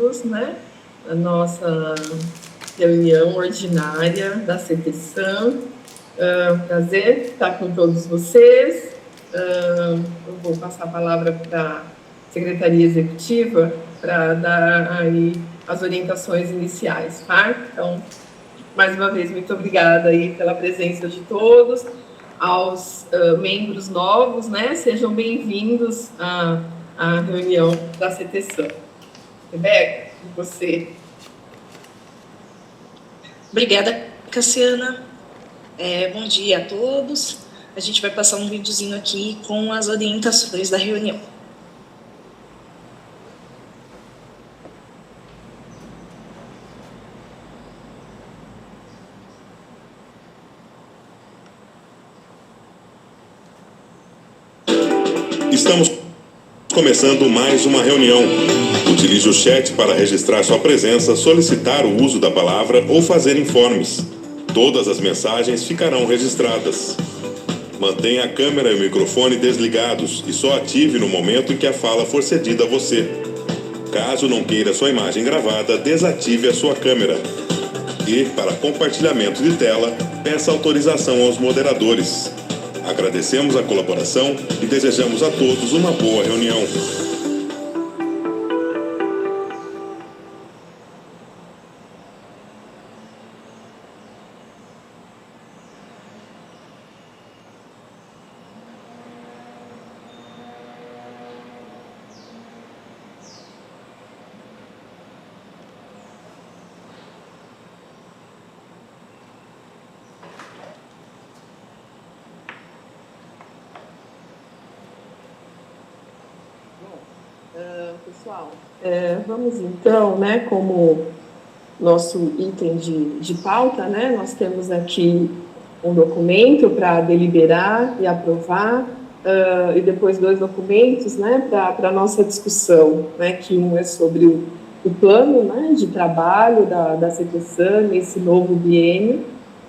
todos, né, a nossa reunião ordinária da CTSAM. Prazer estar com todos vocês. Eu vou passar a palavra para a Secretaria Executiva para dar aí as orientações iniciais, tá? Então, mais uma vez, muito obrigada aí pela presença de todos. Aos membros novos, né? Sejam bem-vindos à reunião da CTSAM. Rebeca, você. Obrigada, Cassiana. Bom dia a todos. A gente vai passar um videozinho aqui com as orientações da reunião. Estamos começando mais uma reunião. Utilize o chat para registrar sua presença, solicitar o uso da palavra ou fazer informes. Todas as mensagens ficarão registradas. Mantenha a câmera e o microfone desligados e só ative no momento em que a fala for cedida a você. Caso não queira sua imagem gravada, desative a sua câmera. E, para compartilhamento de tela, peça autorização aos moderadores. Agradecemos a colaboração e desejamos a todos uma boa reunião. Pessoal, vamos então, né, como nosso item de pauta, né, nós temos aqui um documento para deliberar e aprovar, e depois 2 documentos, né, para a nossa discussão, né, que um é sobre o plano, né, de trabalho da CTSAM nesse novo biênio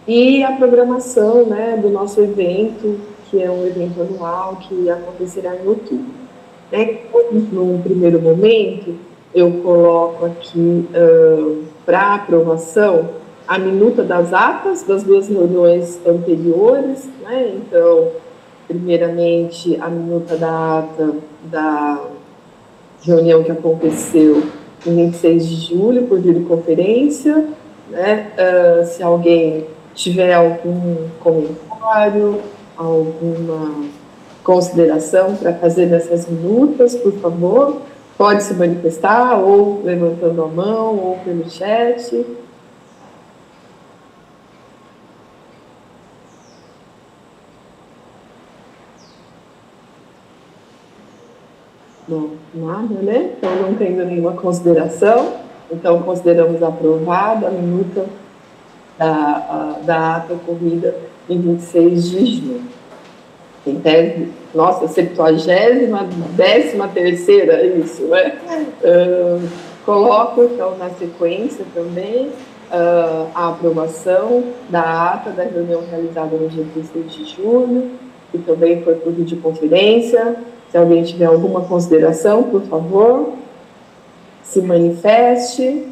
e a programação, né, do nosso evento, que é um evento anual que acontecerá em outubro. Num primeiro momento, eu coloco aqui para aprovação a minuta das atas das 2 reuniões anteriores, né? Então, primeiramente, a minuta da ata da reunião que aconteceu em 26 de julho, por videoconferência, né? Se alguém tiver algum comentário, alguma consideração para fazer nessas minutas, por favor, pode se manifestar, ou levantando a mão, ou pelo chat. Não, nada, né? Então, não tendo nenhuma consideração, então consideramos aprovada a minuta da ata ocorrida em 26 de junho. Nossa, 70ª, 13ª, isso, né? Coloco, então, na sequência também, a aprovação da ata da reunião realizada no dia 16 de julho, que também foi por videoconferência. Se alguém tiver alguma consideração, por favor, se manifeste.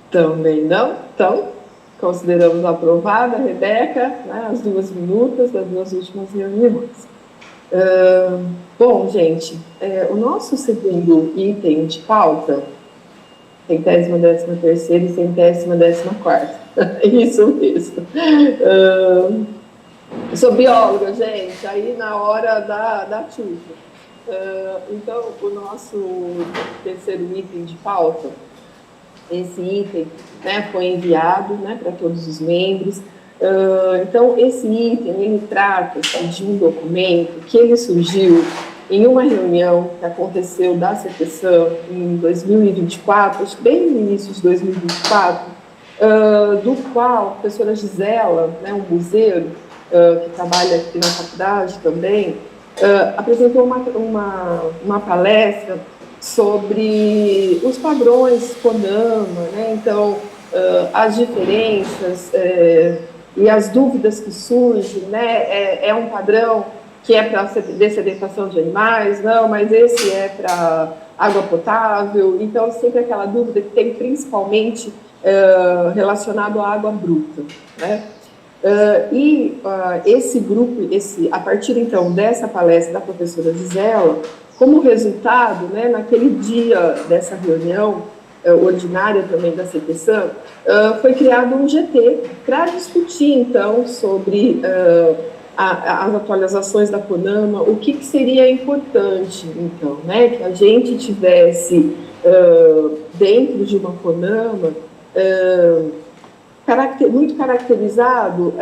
Também não? Então, consideramos aprovada, Rebeca, né, as 2 minutas das 2 últimas reuniões. Bom, gente, o nosso segundo item de pauta, 100ª, 13ª e 100ª, 14ª. Isso mesmo. Eu sou bióloga, gente, aí na hora da chuva. Então, o nosso terceiro item de pauta, esse item, né, foi enviado, né, para todos os membros. Então, esse item, ele trata-se de um documento que ele surgiu em uma reunião que aconteceu da CTSAM em 2024, acho que bem no início de 2024, do qual a professora Gisela, né, um buzeiro, que trabalha aqui na faculdade também, apresentou uma palestra sobre os padrões CONAMA, né? Então, as diferenças e as dúvidas que surgem, né? É um padrão que é para dessedentação de animais, não, mas esse é para água potável. Então, sempre aquela dúvida que tem principalmente relacionado à água bruta, né? Esse grupo, a partir então dessa palestra da professora Gisela, como resultado, né, naquele dia dessa reunião ordinária também da CPSAM, foi criado um GT para discutir então sobre as atualizações da CONAMA, o que seria importante então, né, que a gente tivesse dentro de uma CONAMA muito caracterizado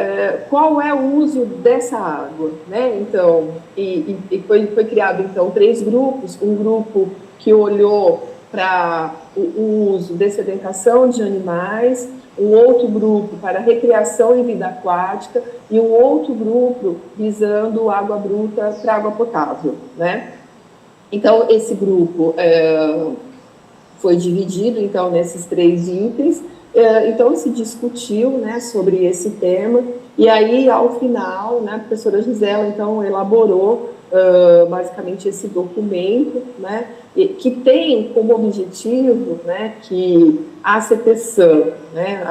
qual é o uso dessa água, né? Então, foi criado então 3 grupos, um grupo que olhou para o uso de sedentação de animais, um outro grupo para recreação e vida aquática e um outro grupo visando água bruta para água potável, né? Então, esse grupo foi dividido então nesses 3 itens. Então, se discutiu, né, sobre esse tema, e aí, ao final, né, a professora Gisela, então, elaborou basicamente esse documento, né, que tem como objetivo, né, que a CPSAM, né,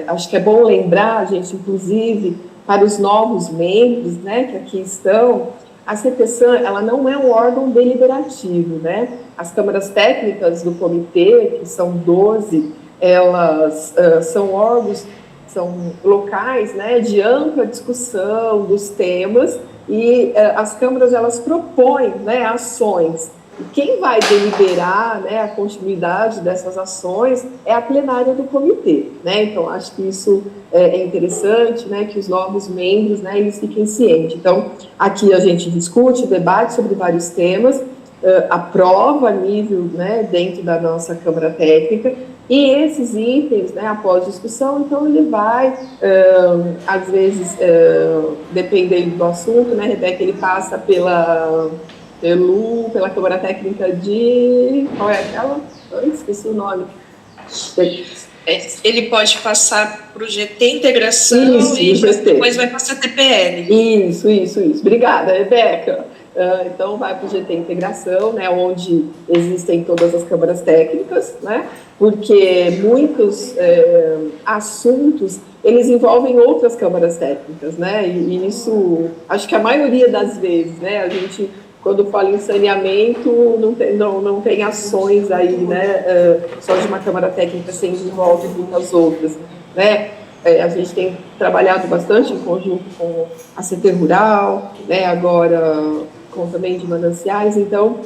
acho que é bom lembrar, gente, inclusive, para os novos membros, né, que aqui estão, a CPSAM, ela não é um órgão deliberativo, né, as câmaras técnicas do comitê, que são 12, elas são órgãos, são locais, né, de ampla discussão dos temas, e as câmaras, elas propõem, né, ações. E quem vai deliberar, né, a continuidade dessas ações é a plenária do comitê, né? Então, acho que isso é interessante, né, que os novos membros, né, eles fiquem cientes. Então, aqui a gente discute, debate sobre vários temas, aprova a nível, né, dentro da nossa Câmara Técnica, e esses itens, né, após discussão, então ele vai, às vezes, dependendo do assunto, né, Rebeca, ele passa pela Câmara Técnica de... Qual é aquela? Eu esqueci o nome. Ele pode passar para o GT Integração e depois vai passar a TPL. Isso. Obrigada, Rebeca. Então, vai para o GT Integração, né, onde existem todas as câmaras técnicas, né, porque muitos assuntos, eles envolvem outras câmaras técnicas, né, e isso, acho que a maioria das vezes, né, a gente, quando fala em saneamento, não tem ações aí, né, só de uma câmara técnica, sem envolve muitas outras, né. A gente tem trabalhado bastante em conjunto com a CT Rural, né, agora com também de mananciais. Então,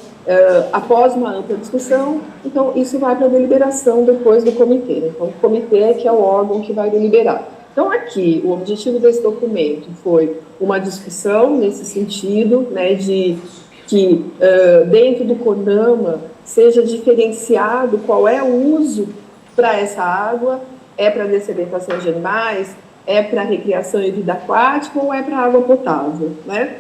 após uma ampla discussão, então isso vai para a deliberação depois do comitê, né? Então, o comitê é que é o órgão que vai deliberar. Então, aqui, o objetivo desse documento foi uma discussão nesse sentido, né, de que dentro do CONAMA seja diferenciado qual é o uso para essa água, é para dessedentação de animais, é para recreação e vida aquática ou é para água potável, né?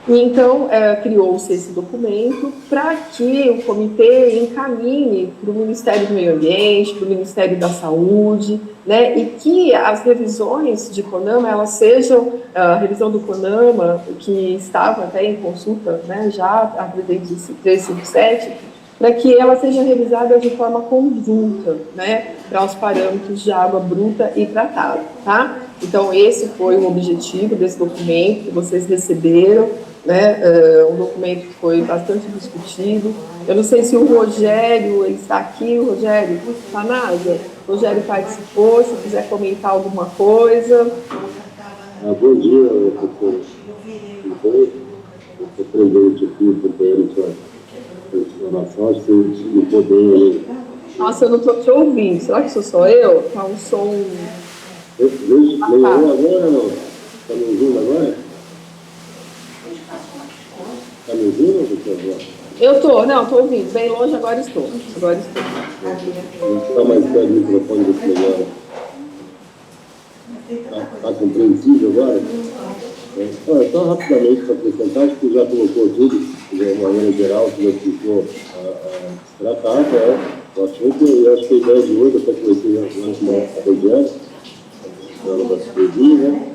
Então, criou-se esse documento para que o comitê encaminhe para o Ministério do Meio Ambiente, para o Ministério da Saúde, né, e que as revisões de CONAMA, elas sejam, a revisão do CONAMA, que estava até em consulta, né, já a 357, para que ela seja revisada de forma conjunta, né, para os parâmetros de água bruta e tratada, tá? Então, esse foi o objetivo desse documento que vocês receberam, né, um documento que foi bastante discutido. Eu não sei se o Rogério está aqui, o Rogério Panazza, o Rogério participou, se quiser comentar alguma coisa. Bom dia, professor. Eu presente aqui, porque acho que não poder... Nossa, eu não estou te ouvindo. Será que sou eu? Está um som... Agora não? Está me ouvindo agora? Está me ouvindo, professor? Eu estou ouvindo. Bem longe, agora estou. Está mais perto do microfone do melhor. Está compreensível agora? Só rapidamente para acrescentar, acho que já colocou tudo de uma maneira geral, que já ficou tratado, eu acho que a ideia de hoje, até que vai ser uma Rogério, ela vai se pedir, né?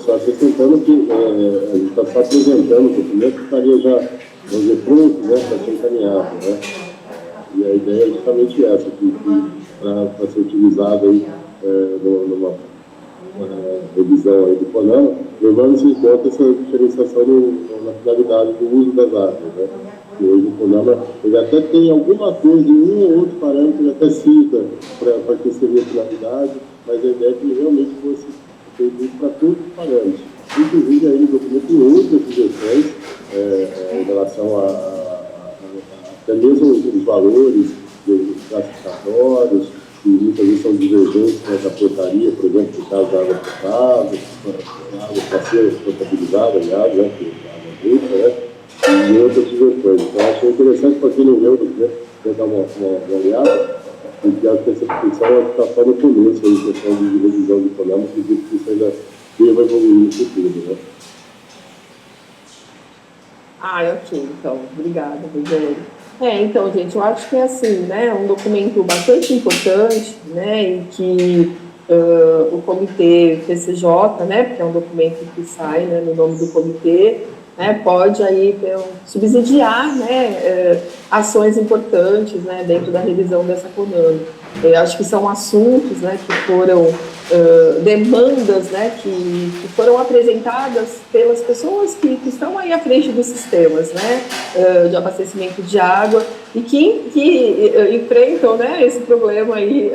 Só acrescentando que a gente está só apresentando o documento que estaria já, vamos dizer, pronto, né, para ser encaminhado, né? E a ideia é justamente essa, para ser utilizado aí, numa revisão aí do CONAMA, levando-se em conta essa diferenciação na finalidade do uso das áreas, né? E hoje o CONAMA, ele até tem alguma coisa, em um ou outro parâmetro, ele até cita para que seria a finalidade, mas a ideia é que ele realmente fosse feito para todos os parâmetros. Inclusive, aí no documento tem outras sugestões em relação até mesmo os valores classificatórios, que muitas vezes são divergentes, né, da portaria, por exemplo, no caso da água potável, a água para ser potabilizada, aliás, né, que é água bruta, né, e outras sugestões. Então, acho interessante para quem não leu o documento, dar uma olhada, porque acho que essa discussão está só no começo, a questão de revisão do programa, que diz que isso ainda deva evoluir no futuro, né? Ok, então, obrigada, Rogério. Então, gente, eu acho que é assim, né, um documento bastante importante, né, em que o comitê PCJ, né, porque é um documento que sai, né, no nome do comitê, né, pode aí subsidiar, né, ações importantes, né, dentro da revisão dessa CONAMA. Eu acho que são assuntos, né, que foram demandas, né, que foram apresentadas pelas pessoas que estão aí à frente dos sistemas, né, de abastecimento de água e que enfrentam, né, esse problema aí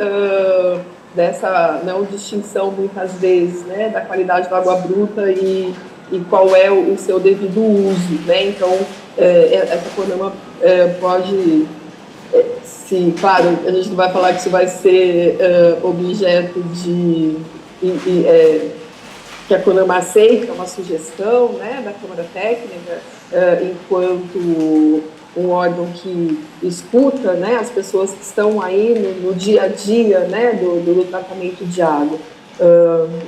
dessa não distinção muitas vezes, né, da qualidade da água bruta e qual é o seu devido uso, né? Então, essa CONAMA pode, claro, a gente não vai falar que isso vai ser objeto de que a CONAMA aceita uma sugestão, né, da Câmara Técnica, enquanto um órgão que escuta, né, as pessoas que estão aí no dia a dia, né, do tratamento de água.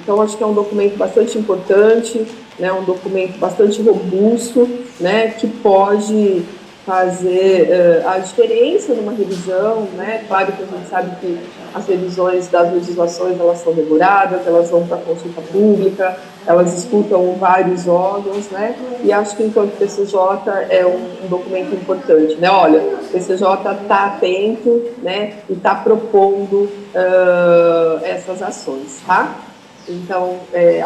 Então, acho que é um documento bastante importante, né, um documento bastante robusto, né, que pode fazer a diferença numa revisão, né? Claro que a gente sabe que as revisões das legislações, elas são demoradas, elas vão para consulta pública, elas escutam vários órgãos, né? E acho que enquanto PCJ é um documento importante, né? Olha, o PCJ está atento, né? E está propondo essas ações, tá? Então,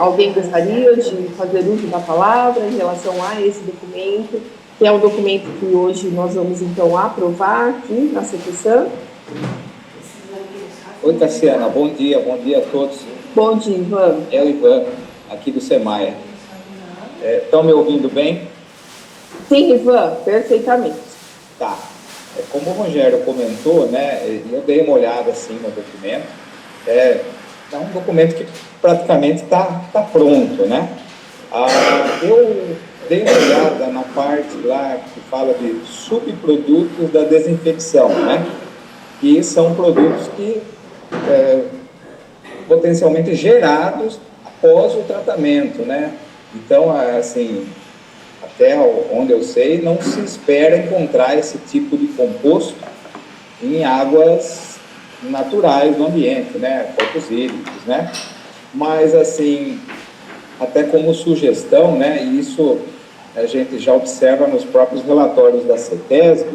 alguém gostaria de fazer uso da palavra em relação a esse documento, que é o documento que hoje nós vamos, então, aprovar aqui na CPSAM? Oi, Cassiana, bom dia a todos. Bom dia, Ivan. É o Ivan, aqui do SEMAIA. Estão me ouvindo bem? Sim, Ivan, perfeitamente. Tá. Como o Rogério comentou, né, eu dei uma olhada assim no documento. É um documento que praticamente está pronto, né? Eu dei uma olhada na parte lá que fala de subprodutos da desinfecção, né? Que são produtos que potencialmente gerados após o tratamento, né? Então, assim, até onde eu sei, não se espera encontrar esse tipo de composto em águas naturais do ambiente, né? Corpos hídricos, né? Mas, assim, até como sugestão, né? E isso a gente já observa nos próprios relatórios da CETESB,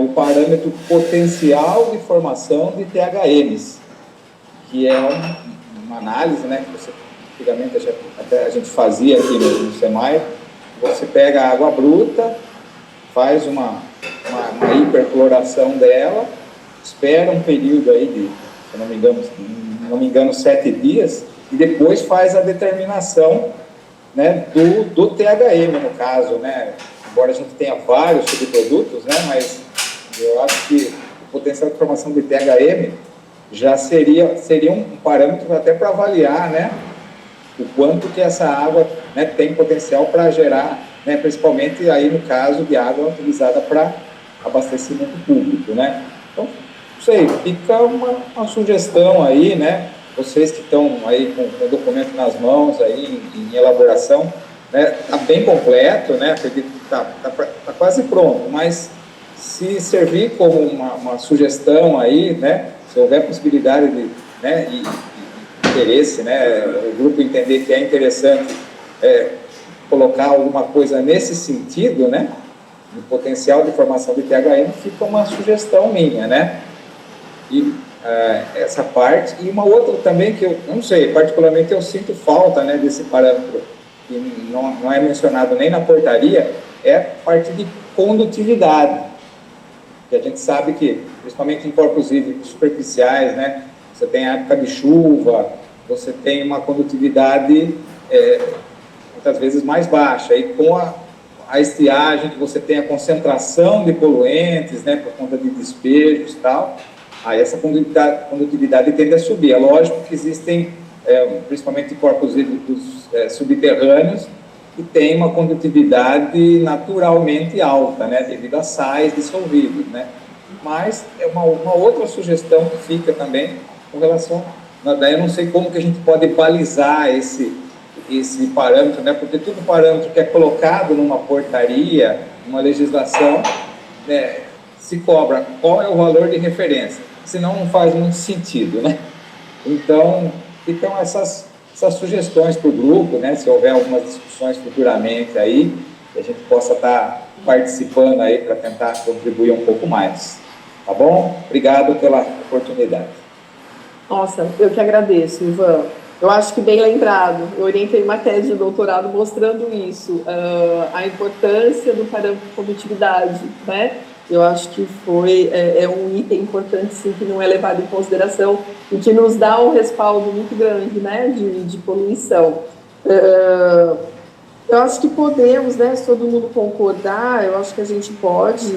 o parâmetro potencial de formação de THMs, que é uma análise, né, que antigamente até a gente fazia aqui no SEMAI. Você pega a água bruta, faz uma hipercloração dela, espera um período aí de, se não me engano, 7 dias, e depois faz a determinação, né, do THM, no caso, né, embora a gente tenha vários subprodutos, né, mas eu acho que o potencial de formação de THM já seria um parâmetro até para avaliar, né, o quanto que essa água, né, tem potencial para gerar, né, principalmente aí no caso de água utilizada para abastecimento público, né. Então, não sei, fica uma sugestão aí, né, vocês que estão aí com o documento nas mãos, aí em elaboração, né, está bem completo, né, acredito que está quase pronto, mas se servir como uma sugestão aí, né, se houver possibilidade de, né, interesse, né, o grupo entender que é interessante colocar alguma coisa nesse sentido, né, de potencial de formação de THM, fica uma sugestão minha, né, e essa parte, e uma outra também que eu não sei, particularmente eu sinto falta, né, desse parâmetro, que não é mencionado nem na portaria, é a parte de condutividade, que a gente sabe que, principalmente em corpos hídricos superficiais, né, você tem a época de chuva, você tem uma condutividade muitas vezes mais baixa, e com a estiagem, que você tem a concentração de poluentes, né, por conta de despejos e tal, aí essa condutividade tende a subir. É lógico que existem, principalmente corpos hídricos subterrâneos, que tem uma condutividade naturalmente alta, né, devido a sais dissolvidos, né. Mas é uma outra sugestão que fica também com relação, daí eu não sei como que a gente pode balizar esse parâmetro, né, porque todo parâmetro que é colocado numa portaria, numa legislação, né, se cobra qual é o valor de referência, senão não faz muito sentido, né. Então essas sugestões para o grupo, né, se houver algumas discussões futuramente aí, que a gente possa estar participando aí para tentar contribuir um pouco mais. Tá bom? Obrigado pela oportunidade. Nossa, eu que agradeço, Ivan. Eu acho que bem lembrado. Eu orientei uma tese de doutorado mostrando isso, a importância do parâmetro de condutividade, né? Eu acho que é um item importante, sim, que não é levado em consideração e que nos dá um respaldo muito grande, né, de poluição. Eu acho que podemos, né, se todo mundo concordar, eu acho que a gente pode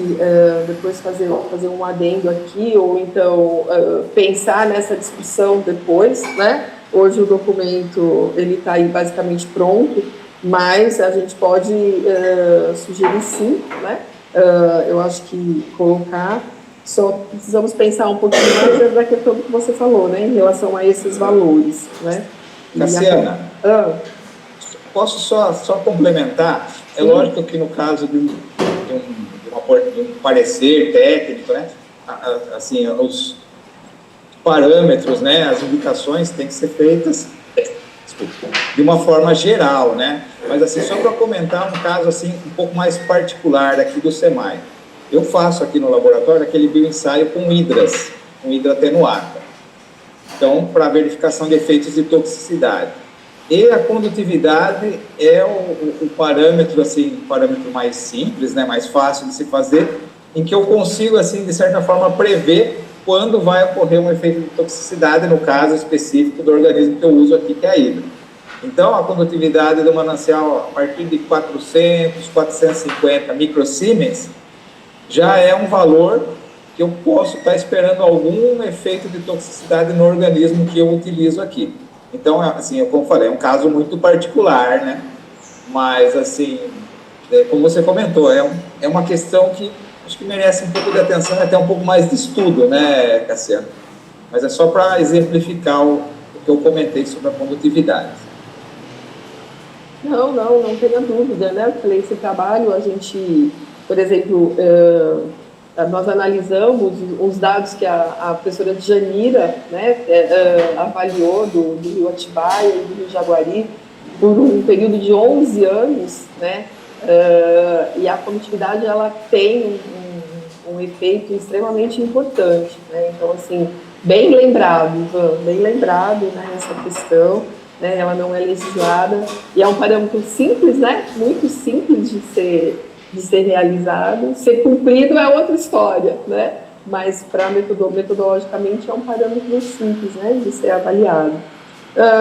depois fazer um adendo aqui, ou então pensar nessa discussão depois, né? Hoje o documento está aí basicamente pronto, mas a gente pode sugerir sim, né? Eu acho que colocar, só precisamos pensar um pouquinho mais da questão que você falou, né, em relação a esses valores, né? Cassiana, posso só complementar? É lógico que no caso de um parecer técnico, né, assim, os parâmetros, né, as indicações têm que ser feitas de uma forma geral, né? Mas assim, só para comentar um caso assim um pouco mais particular aqui do SEMAI. Eu faço aqui no laboratório aquele bioensaio com hidras, com hidra atenuada. Então, para verificação de efeitos de toxicidade. E a condutividade é o parâmetro, assim, parâmetro mais simples, né, mais fácil de se fazer, em que eu consigo, assim, de certa forma, prever quando vai ocorrer um efeito de toxicidade, no caso específico do organismo que eu uso aqui, que é a hidra. Então, a condutividade do manancial, a partir de 400, 450 microsiemens, já é um valor que eu posso estar esperando algum efeito de toxicidade no organismo que eu utilizo aqui. Então, assim, como eu falei, é um caso muito particular, né? Mas, assim, como você comentou, é uma questão que acho que merece um pouco de atenção e até um pouco mais de estudo, né, Cassiano? Mas é só para exemplificar o que eu comentei sobre a condutividade. Não tenha dúvida, né? Eu falei, esse trabalho, a gente, por exemplo, nós analisamos os dados que a professora Janira, né, avaliou do Rio Atibaia e do Rio Jaguari por um período de 11 anos, né, e a condutividade, ela tem um efeito extremamente importante, né? Então, assim, bem lembrado, né, essa questão, né, ela não é legislada e é um parâmetro simples, né, muito simples de ser realizado. Ser cumprido é outra história, né, mas metodologicamente é um parâmetro simples, né, de ser avaliado.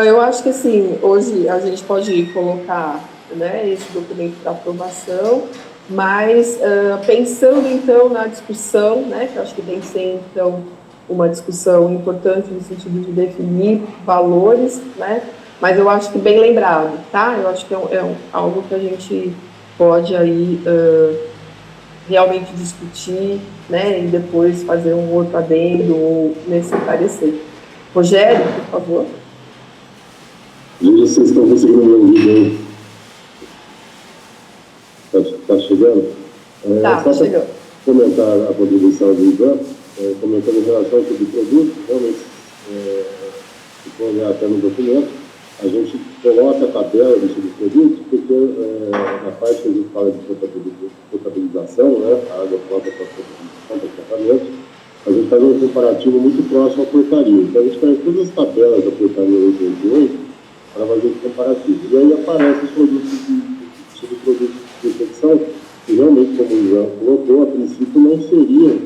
Eu acho que, assim, hoje a gente pode colocar, né, esse documento para aprovação, mas pensando, então, na discussão, né, que eu acho que tem que ser, então, uma discussão importante no sentido de definir valores, né, mas eu acho que bem lembrado, tá? Eu acho que é algo que a gente pode aí realmente discutir, né, e depois fazer um outro adendo ou nesse parecer. Rogério, por favor. Vocês estão conseguindo me ouvir bem? Está chegando? Está chegando. Comentar a contribuição do Ivan, comentando em relação ao tipo de produto, realmente se for olhar até no documento, a gente coloca a tabela de subprodutos, porque na parte que a gente fala de potabilização, né, a água própria para tratamento, a gente faz um comparativo muito próximo à portaria. Então, a gente faz todas as tabelas da portaria 888 para fazer esse comparativo. E aí aparecem os produtos subprodutos de infecção, que realmente, como o Ivan colocou, a princípio não seriam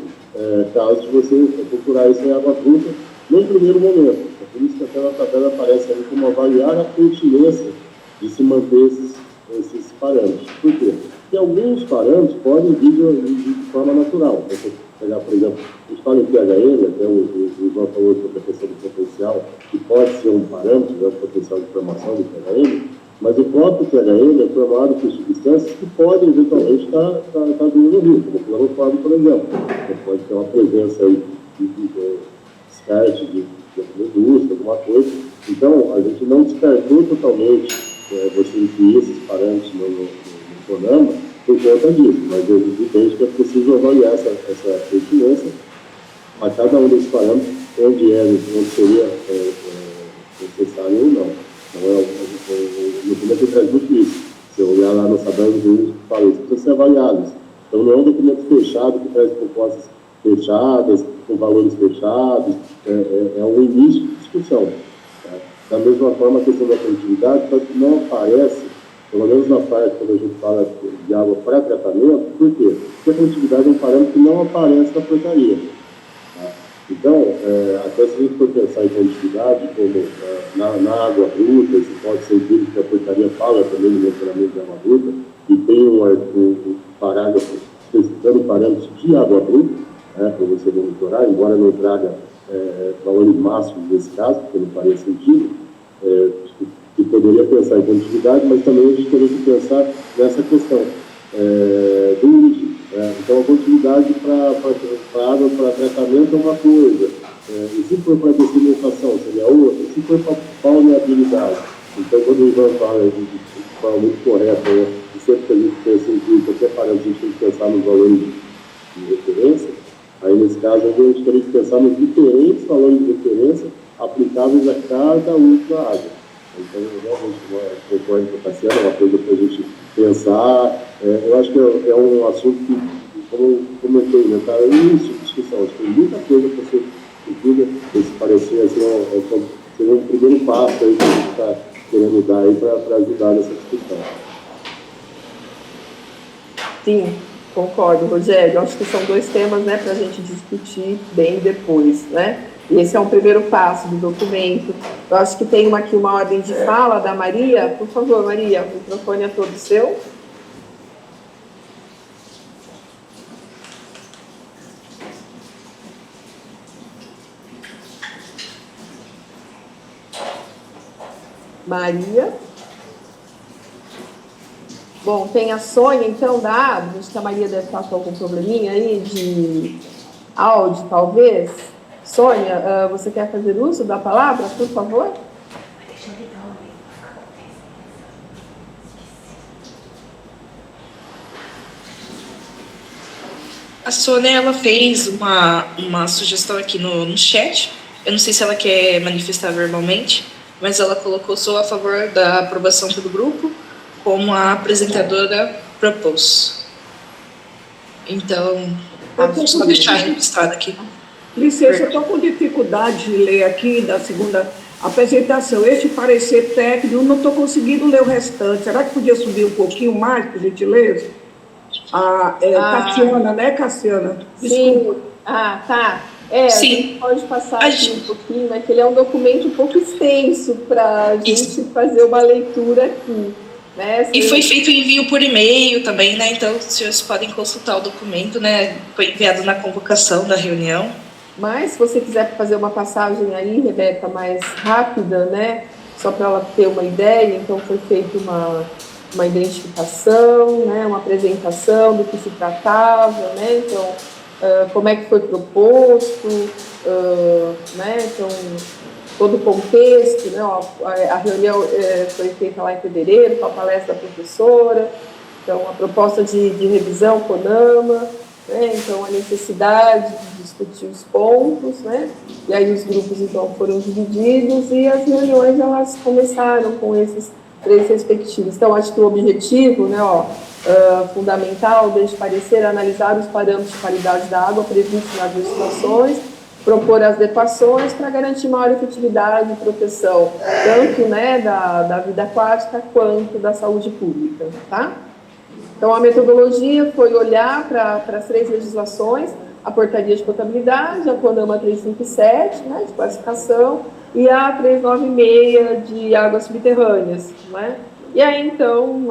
caso de você procurar isso em água bruta no primeiro momento. É por isso que até na tabela aparece ali como avaliar a pertinência de se manter esses parâmetros. Por quê? Porque alguns parâmetros podem vir de forma natural. Então, você pegar, por exemplo, a gente fala em pHM, até o Ivan falou sobre a questão do potencial, que pode ser um parâmetro, né, o potencial de formação do pHM, mas o próprio pHM é formado por substâncias que podem eventualmente estar vindo no rio, como o clorofórmio, por exemplo. Então, pode ter uma presença aí de descarte de indústria, alguma coisa. Então, a gente não descartou totalmente você incluir esses parâmetros no CONAMA por conta disso, mas é evidente que é preciso avaliar essa pertinência a cada um desses parâmetros, onde seria necessário ou não. Então, no documento traz muito isso. Se eu olhar lá no tabela de uso, fala isso, precisa ser avaliado. Então, não é um documento fechado que traz propostas fechadas, com valores fechados, é um início de discussão. Tá? Da mesma forma, a questão da produtividade não aparece, pelo menos na parte quando a gente fala de água para tratamento. Por quê? Porque a produtividade é um parâmetro que não aparece na portaria. Tá? Então, até se a gente for pensar em produtividade, como na água bruta, isso pode ser dito que a portaria fala também no mencionamento de água bruta, e tem um parágrafo especificando parâmetros de água bruta, para você monitorar, embora não traga valores máximos nesse caso, porque não faria sentido, que poderia pensar em condutividade, mas também a gente teria que pensar nessa questão do uso. Então, a condutividade para água, para tratamento é uma coisa, e se for para dessalinização seria outra, e se for para pauleabilidade. Então, quando o Ivan fala de forma muito correta, e sempre que a gente pensa em qualquer parâmetro, a gente tem que pensar nos valores de referência. Aí, nesse caso, a gente teria que pensar nos diferentes valores de referência aplicáveis a cada uso da água. Então, eu realmente concordo com a Cassiana, é uma coisa para a gente pensar. Eu acho que é um assunto que, como eu comentei, né, está em início de discussão. Acho que tem muita coisa para ser discutida. Esse parecer assim, seria um primeiro passo aí que a gente está querendo dar aí para ajudar nessa discussão. Sim. Concordo, Rogério. Acho que são dois temas, né, para a gente discutir bem depois, né? E esse é um primeiro passo do documento. Eu acho que tem aqui uma ordem de fala da Maria. Por favor, Maria, o microfone é todo seu. Maria. Bom, tem a Sônia, então, da Abra. Acho que a Maria deve estar com algum probleminha aí de áudio, talvez. Sônia, você quer fazer uso da palavra, por favor? A Sônia, ela fez uma sugestão aqui no chat. Eu não sei se ela quer manifestar verbalmente, mas ela colocou: sou a favor da aprovação pelo grupo, como a apresentadora propôs. Então, vamos só deixar registrado aqui. Licença, eu estou com dificuldade de ler aqui da segunda apresentação. Este parecer técnico, eu não estou conseguindo ler o restante. Será que podia subir um pouquinho mais, por gentileza? Cassiana, né, Cassiana? Desculpa. Sim. Tá. Sim. A gente pode passar aqui um pouquinho, né, que ele é um documento um pouco extenso para a gente fazer uma leitura aqui. Né? E foi feito envio por e-mail também, né? Então, os senhores podem consultar o documento, né? Foi enviado na convocação da reunião. Mas, se você quiser fazer uma passagem aí, Rebeca, mais rápida, né? Só para ela ter uma ideia, então foi feita uma identificação, né? Uma apresentação do que se tratava, né? Então, como é que foi proposto, né? Então, todo o contexto, né? A reunião foi feita lá em fevereiro, com a palestra da professora, então a proposta de revisão CONAMA, né? Então, a necessidade de discutir os pontos, né? E aí os grupos, então, foram divididos e as reuniões, elas começaram com esses 3 respectivos. Então, acho que o objetivo, né, fundamental deste parecer é analisar os parâmetros de qualidade da água previstos nas legislações, propor as adequações para garantir maior efetividade e proteção, tanto, né, da vida aquática quanto da saúde pública, tá? Então, a metodologia foi olhar para as 3 legislações, a portaria de potabilidade, a CONAMA 357, né, de classificação, e a 396 de águas subterrâneas, né? E aí, então,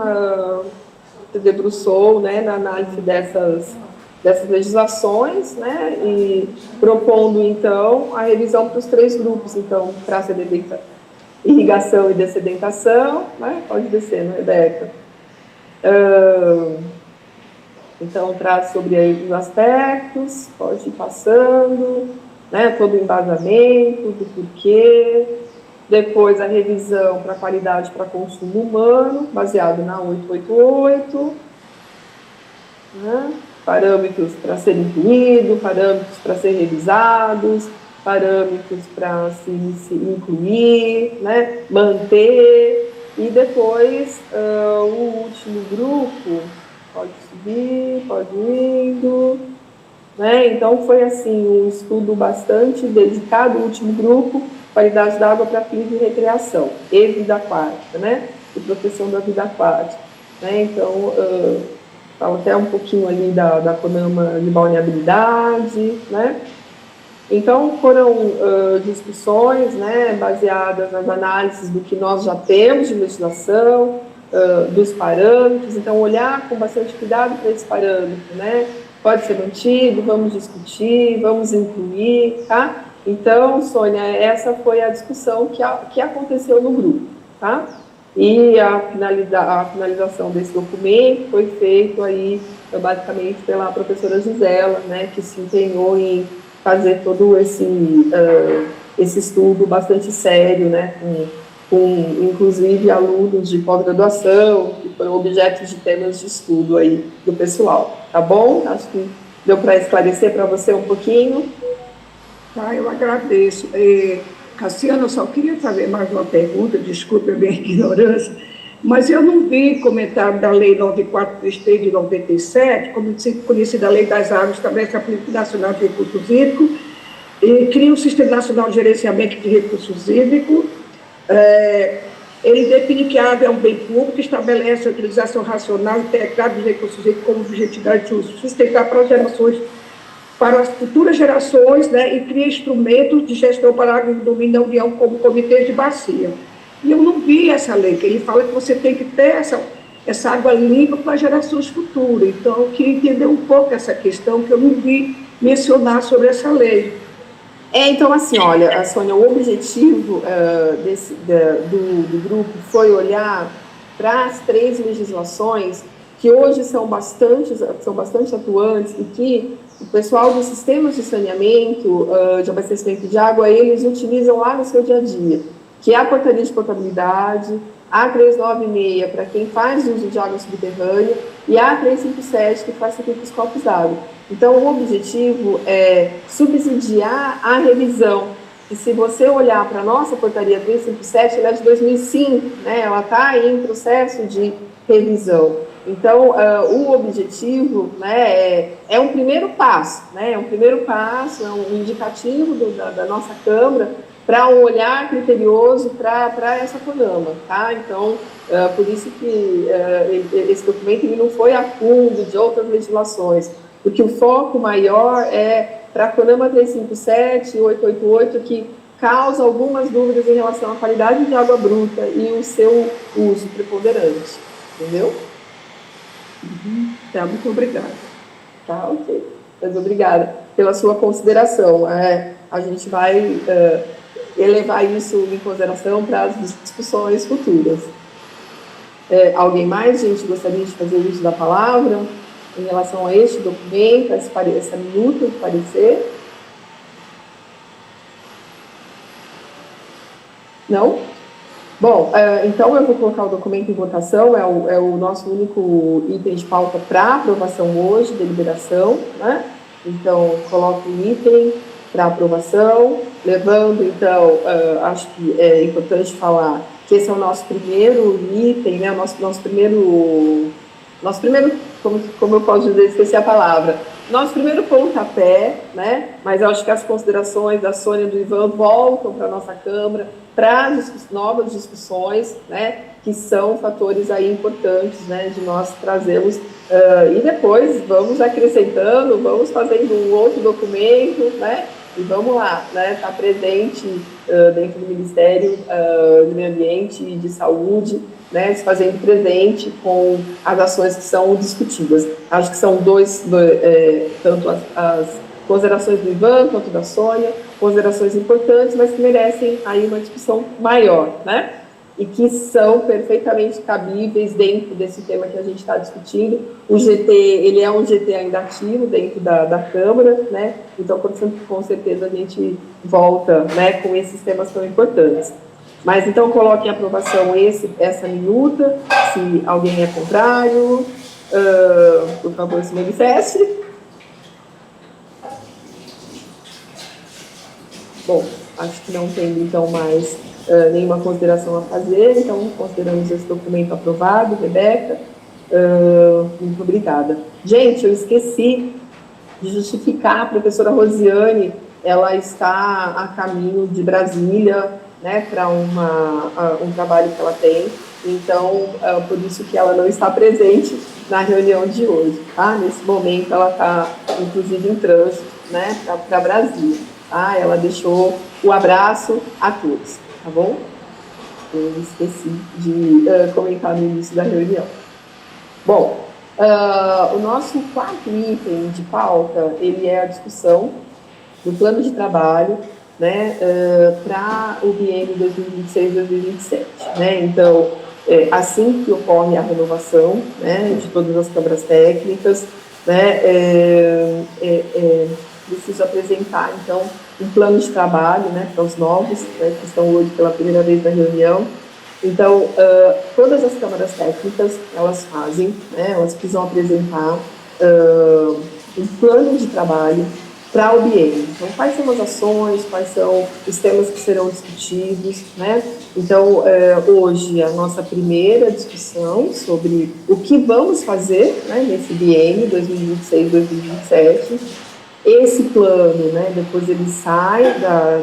se debruçou, né, na análise dessas legislações, né, e propondo, então, a revisão para os 3 grupos, então, para irrigação e dessedentação, né, pode descer, né, Rebeca? Então, traz sobre aí os aspectos, pode ir passando, né, todo o embasamento, do porquê, depois a revisão para qualidade para consumo humano, baseado na 888, né, parâmetros para ser incluído, parâmetros para ser revisados, parâmetros para se incluir, né, manter, e depois o último grupo, pode subir, pode ir indo, né? Então foi assim um estudo bastante dedicado, o último grupo, qualidade da água para fins de recreação e vida aquática, né? E proteção da vida aquática, né? Então fala até um pouquinho ali da CONAMA de balneabilidade, né? Então, foram discussões, né, baseadas nas análises do que nós já temos de legislação, dos parâmetros. Então, olhar com bastante cuidado para esse parâmetro, né? Pode ser mantido, vamos discutir, vamos incluir, tá? Então, Sônia, essa foi a discussão que aconteceu no grupo, tá? E a finalização desse documento foi feito aí, basicamente, pela professora Gisela, né, que se empenhou em fazer todo esse estudo bastante sério, né, com inclusive alunos de pós-graduação, que foram objetos de temas de estudo aí do pessoal, tá bom? Acho que deu para esclarecer para você um pouquinho. Tá, eu agradeço. Cassiano, eu só queria fazer mais uma pergunta, desculpe a minha ignorância, mas eu não vi comentário da Lei 9433 de 97, como conhecida a Lei das Águas, estabelece a Política Nacional de Recursos Hídricos e cria um Sistema Nacional de Gerenciamento de Recursos Hídricos. Ele define que a água é um bem público, estabelece a utilização racional e integrada dos recursos hídricos como objetividade de uso sustentável para as gerações, para as futuras gerações, né, e cria instrumentos de gestão para a água do domínio da União como comitês de bacia. E eu não vi essa lei, que ele fala que você tem que ter essa água limpa para gerações futuras. Então, eu queria entender um pouco essa questão, que eu não vi mencionar sobre essa lei. Então, assim, olha, Sônia, o objetivo do grupo foi olhar para as 3 legislações que hoje são bastante atuantes e que o pessoal dos sistemas de saneamento, de abastecimento de água, eles utilizam lá no seu dia a dia, que é a portaria de potabilidade, a 396 para quem faz uso de água subterrânea e a 357 que faz os copos d'água. Então, o objetivo é subsidiar a revisão. E se você olhar para a nossa portaria 357, ela é de 2005, né? Ela está em processo de revisão. Então, o objetivo, né, é um primeiro passo, né? É um primeiro passo, é um indicativo da nossa Câmara para um olhar criterioso para essa CONAMA, tá? Então, por isso que esse documento ele não foi a fundo de outras legislações, porque o foco maior é para a CONAMA 357 e 888, que causa algumas dúvidas em relação à qualidade de água bruta e o seu uso preponderante, entendeu? Tá, muito obrigada. Tá, ok. Mas obrigada pela sua consideração. A gente vai elevar isso em consideração para as discussões futuras. Alguém mais, gente, gostaria de fazer uso da palavra em relação a este documento, essa minuta de parecer? Não? Bom, então eu vou colocar o documento em votação, é o nosso único item de pauta para aprovação hoje, deliberação, né? Então, coloco o item para aprovação, levando, então, acho que é importante falar que esse é o nosso primeiro item, né? Nosso primeiro, como eu posso dizer, esqueci a palavra, nosso primeiro pontapé, né? Mas eu acho que as considerações da Sônia e do Ivan voltam para a nossa Câmara, para novas discussões, né? Que são fatores aí importantes, né? De nós trazermos, e depois vamos acrescentando, vamos fazendo um outro documento, né? E vamos lá, né? Estar presente dentro do Ministério do Meio Ambiente e de Saúde, né, se fazendo presente com as ações que são discutidas. Acho que são tanto as considerações do Ivan quanto da Sônia, considerações importantes, mas que merecem aí uma discussão maior, né? E que são perfeitamente cabíveis dentro desse tema que a gente está discutindo. O GT, ele é um GT ainda ativo dentro da Câmara, né? Então, com certeza, a gente volta, né, com esses temas tão importantes. Mas, então, coloque em aprovação essa minuta. Se alguém é contrário, por favor, se manifeste. Bom, acho que não tem, então, mais nenhuma consideração a fazer. Então, consideramos esse documento aprovado. Rebeca, muito obrigada. Gente, eu esqueci de justificar a professora Rosiane, ela está a caminho de Brasília, né, para um trabalho que ela tem, então, por isso que ela não está presente na reunião de hoje, tá? Nesse momento, ela está, inclusive, em trânsito, né, para Brasília, tá? Ela deixou o abraço a todos, tá bom? Eu esqueci de comentar no início da reunião. Bom, o nosso quarto item de pauta, ele é a discussão do plano de trabalho, né, para o biênio 2026-2027, né? Então, assim que ocorre a renovação, né, de todas as câmaras técnicas, né, preciso apresentar, então, um plano de trabalho, né, para os novos, né, que estão hoje pela primeira vez na reunião. Então, todas as câmaras técnicas, elas fazem, né, elas precisam apresentar um plano de trabalho para o biênio. Então, quais são as ações, quais são os temas que serão discutidos, né? Então, hoje, a nossa primeira discussão sobre o que vamos fazer, né, nesse biênio 2026-2027. Esse plano, né, depois ele sai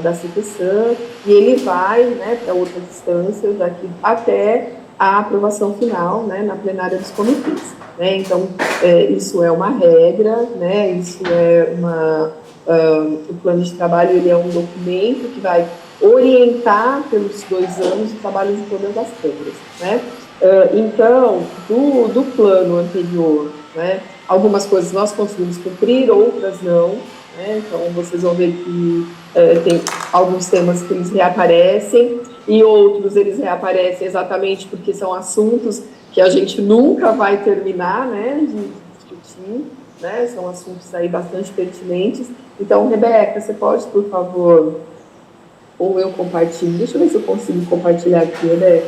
da CPSAM e ele vai, né, para outras instâncias daqui até a aprovação final, né, na plenária dos comitês, né? Então, isso é uma regra, né, isso é o plano de trabalho, ele é um documento que vai orientar pelos 2 anos o trabalho de todas as câmaras, né? Então, do plano anterior, né, algumas coisas nós conseguimos cumprir, outras não, né? Então, vocês vão ver que tem alguns temas que eles reaparecem e outros eles reaparecem exatamente porque são assuntos que a gente nunca vai terminar, né, de discutir, né? São assuntos aí bastante pertinentes. Então, Rebeca, você pode, por favor, ou eu compartilho, deixa eu ver se eu consigo compartilhar aqui, Rebeca.